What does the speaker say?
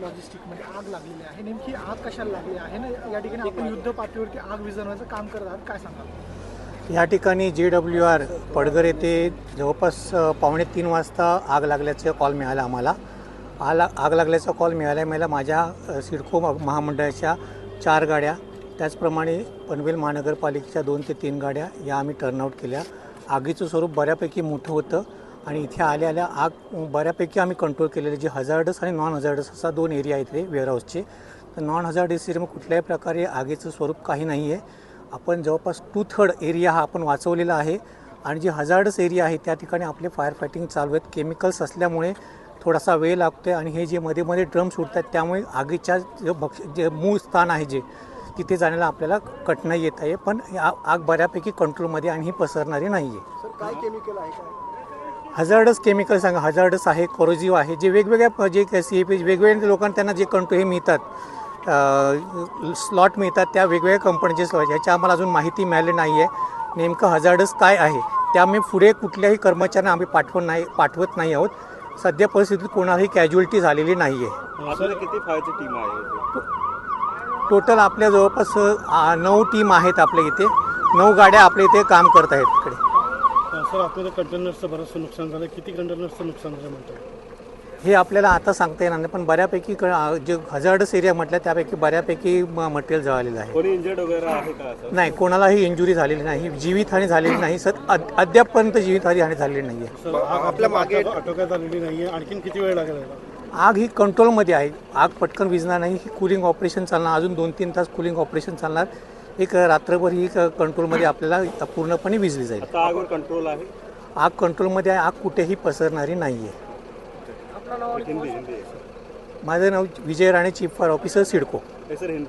लॉजिस्टिकमध्ये आग लागलेली आहे. नेमकी आग कशाला लागली आहे ना, या ठिकाणी आपण युद्ध पातळीवरती आग विझवण्याचं काम करत आहात, काय सांगाल? या ठिकाणी JWR पडघर येथे जवळपास 2:45 वाजता आग लागल्याचा कॉल मिळाला आम्हाला. आग लागल्याचा कॉल मिळाल्यामुळे माझ्या सिडको महामंडळाच्या 4 गाड्या, त्याचप्रमाणे पनवेल महानगरपालिकेच्या 2 ते 3 गाड्या या आम्ही टर्नआउट केल्या. आगीचं स्वरूप बऱ्यापैकी मोठं होतं आणि इथे आल्या आग बऱ्यापैकी आम्ही कंट्रोल केलेले. जे हजार्डस आणि नॉन हजार्डस असा 2 एरिया आहेत ते वेअरहाऊसचे. तर नॉन हजार्डस एरियामध्ये कुठल्याही प्रकारे आगीचं स्वरूप काही नाही आहे. आपण जवळपास 2/3 एरिया हा आपण वाचवलेला आहे आणि जे हजार्डस एरिया आहे त्या ठिकाणी आपले फायर फायटिंग चालू आहेत. केमिकल्स असल्यामुळे थोडासा वेळ लागतो आहे आणि हे जे मध्ये ड्रम सुटतात त्यामुळे आगीच्या जे मूळ स्थान आहे जे तिथे जाण्याला आपल्याला कठीणाई येत आहे. पण आग बऱ्यापैकी कंट्रोलमध्ये आणि ही पसरणारी नाही आहे. सर, काय केमिकल आहे काय? हजार्डस केमिकल सांगा. हजार्डस आहे, कोरोजिव्ह आहे, जे वेगवेगळ्या जे CAP वेगवेगळ्या लोकांना त्यांना जे कंट्रोल हे मिळतात, स्लॉट मिळतात त्या वेगवेगळ्या कंपनीचे स्लॉट, ह्याची आम्हाला अजून माहिती मिळाली नाही आहे. नेमकं हजार्डस काय आहे त्यामुळे पुढे कुठल्याही कर्मचाऱ्यांना आम्ही पाठवत नाही आहोत. सध्या परिस्थितीत कोणालाही कॅज्युअलिटी झालेली नाही आहे. आपल्याला किती फायरची टीम आहे? टोटल आपल्या जवळपास 9 टीम आहेत आपल्या इथे. 9 गाड्या आपल्या इथे काम करत आहेत इकडे. सर, आपल्याला कंटेनर्सचं बरंचसं नुकसान झालं. किती कंटेनर्सचं नुकसान झालं म्हणतात? हे आपल्याला आता सांगता येणार नाही, पण बऱ्यापैकी जे हजार्डस एरिया म्हटलं त्यापैकी बऱ्यापैकी मटेरियल जळालेलं आहे. कोणी इंजर्ड वगैरे आहे का असं? नाही, कोणालाही इंजुरी झालेली नाही, जीवितहानी झालेली नाही. अद्यापपर्यंत जीवितहानी झालेली नाही आहे. सर, आपल्या मागे आटोक्यात आलेली नाही आहे. आणखीन किती वेळ लागेल? आग ही कंट्रोलमध्ये आहे. आग पटकन विझणार नाही. ही कूलिंग ऑपरेशन चालणार, अजून 2-3 तास कूलिंग ऑपरेशन चालणार. एक रात्रभर ही कंट्रोलमध्ये आपल्याला पूर्णपणे विझली जाईल. आता आगवर कंट्रोल आहे? आग कंट्रोलमध्ये आहे. आग कुठेही पसरणारी नाही आहे. हिंदी माझं नाव Vijay Rane, chief fire officer, CIDCO. Sir Hindi